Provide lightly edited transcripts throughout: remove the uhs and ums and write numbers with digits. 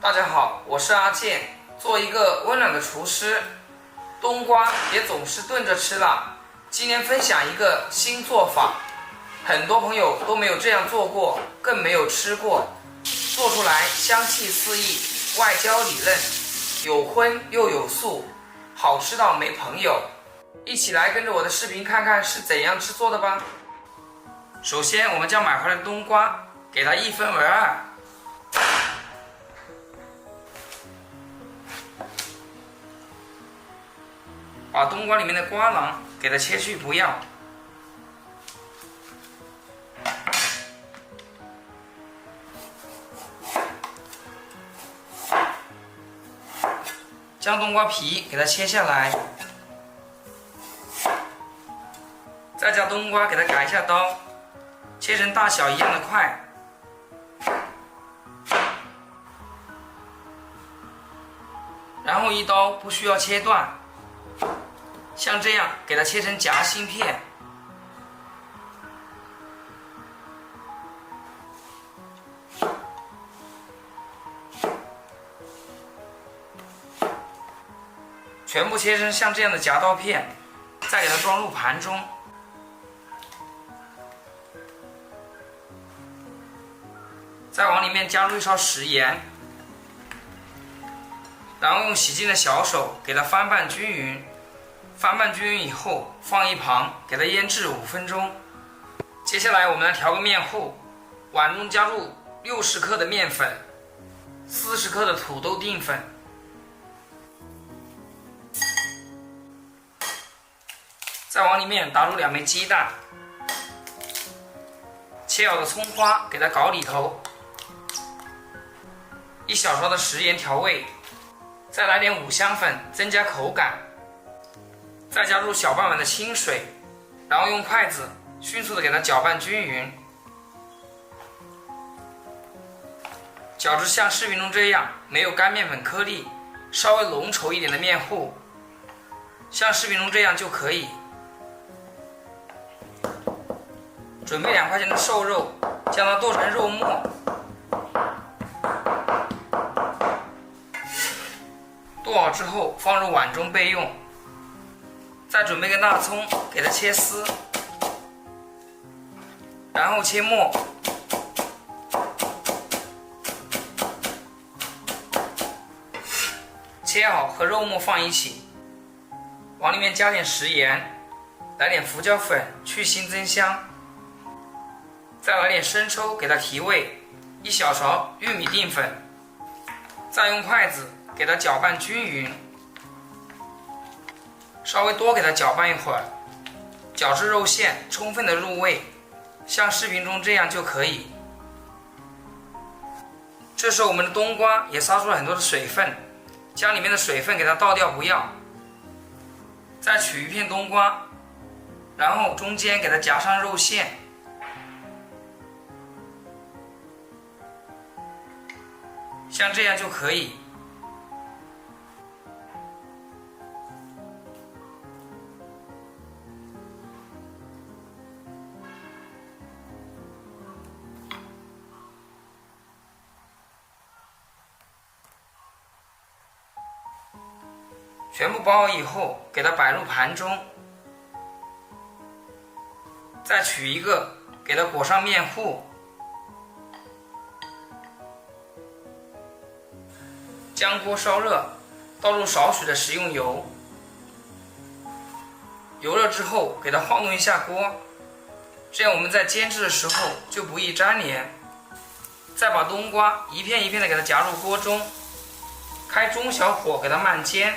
大家好，我是阿健。做一个温暖的厨师，冬瓜别总是炖着吃了。今天分享一个新做法，很多朋友都没有这样做过，更没有吃过。做出来香气四溢，外焦里嫩，有荤又有素，好吃到没朋友。一起来跟着我的视频看看是怎样制作的吧。首先，我们将买回来的冬瓜给它一分为二。把冬瓜里面的瓜瓤给它切去不要，将冬瓜皮给它切下来，再将冬瓜给它改一下刀，切成大小一样的块，然后一刀不需要切断。像这样给它切成夹心片，全部切成像这样的夹刀片，再给它装入盘中。再往里面加入一勺食盐，然后用洗净的小手给它翻拌均匀。翻拌均匀以后，放一旁，给它腌制5分钟。接下来我们来调个面糊，碗中加入60克的面粉，40克的土豆淀粉，再往里面打入2枚鸡蛋，切好的葱花给它搞里头，1小勺的食盐调味，再来点五香粉增加口感。再加入小半碗的清水，然后用筷子迅速的给它搅拌均匀，搅至像视频中这样没有干面粉颗粒，稍微浓稠一点的面糊，像视频中这样就可以。准备2块钱的瘦肉，将它剁成肉末，剁好之后放入碗中备用。再准备个大葱，给它切丝，然后切末，切好和肉末放一起，往里面加点食盐，来点胡椒粉去腥增香，再来点生抽给它提味，1小勺玉米淀粉，再用筷子给它搅拌均匀。稍微多给它搅拌一会儿，搅至肉馅充分的入味，像视频中这样就可以。这时候我们的冬瓜也撒出了很多的水分，将里面的水分给它倒掉不要。再取一片冬瓜，然后中间给它夹上肉馅，像这样就可以。全部包好以后，给它摆入盘中，再取一个，给它裹上面糊，将锅烧热，倒入少许的食用油，油热之后，给它晃动一下锅，这样我们在煎制的时候就不易粘连。再把冬瓜一片一片的给它夹入锅中，开中小火给它慢煎。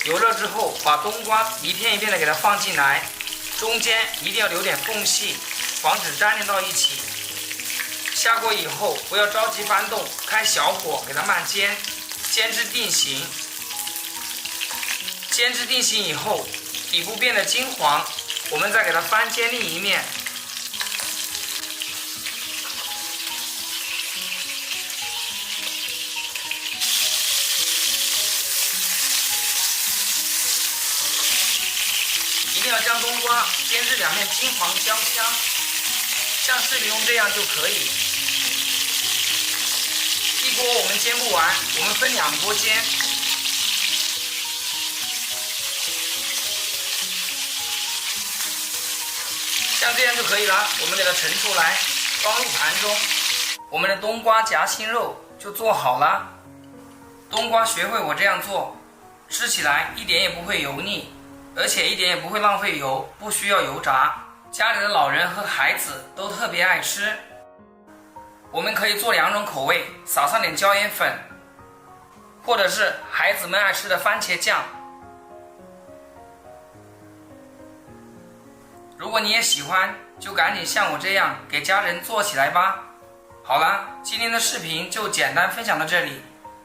油热之后，把冬瓜一片一片的给它放进来，中间一定要留点缝隙，防止粘连到一起。下锅以后不要着急翻动，开小火给它慢煎，煎至定型。煎至定型以后，底部变得金黄，我们再给它翻煎另一面。将冬瓜煎至两面金黄焦香，像视频中这样就可以。一锅我们煎不完，我们分2锅煎。像这样就可以了，我们给它盛出来，装入盘中。我们的冬瓜夹心肉就做好了。冬瓜学会我这样做，吃起来一点也不会油腻，而且一点也不会浪费油，不需要油炸。家里的老人和孩子都特别爱吃。我们可以做2种口味，撒上点椒盐粉，或者是孩子们爱吃的番茄酱。如果你也喜欢，就赶紧像我这样给家人做起来吧。好了，今天的视频就简单分享到这里，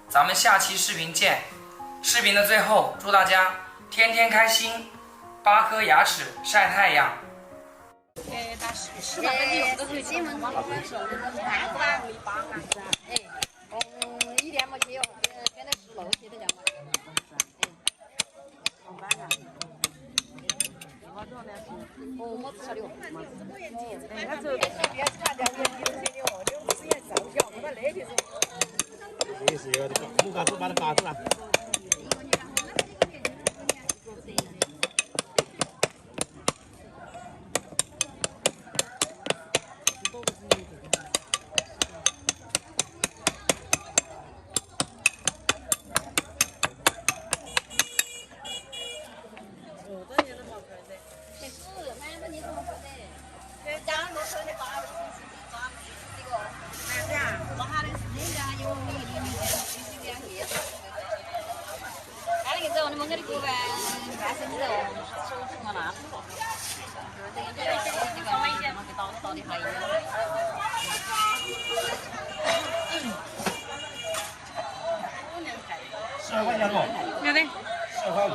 咱们下期视频见。视频的最后，祝大家天天开心，8颗牙齿晒太阳。1点没去哦，现在16去的叫嘛。上班了。哦，没吃了的。他这边是大家年纪轻的哦，就吃也瘦小，不然那天是。也是有的，木杆子把它嘎住了。你们给你过半身子哦，手指嘛那是不？这个给倒的还有。12块钱不？有的。12块5。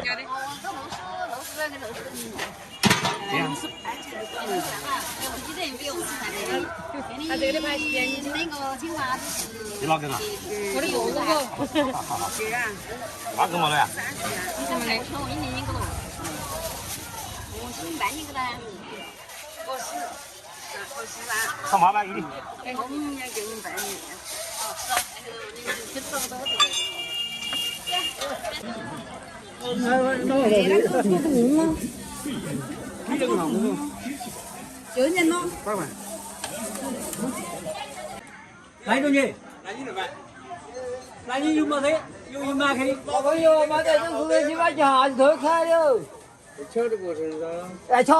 有的。这60跟60。这样。他这个的牌便宜，那个青蛙子是。你哪个啊？我的哥哥。对啊。哪个嘛的呀？30啊。你想我1年1个多。我是半年个的。50。上8百1的。我们要给你半年。哦，是啊。就差不多这个。9年了。8块。来中去。来你这边。来你有没得？有马开。老朋友，马在这后面去把牙头开了。瞧这过程上。哎瞧。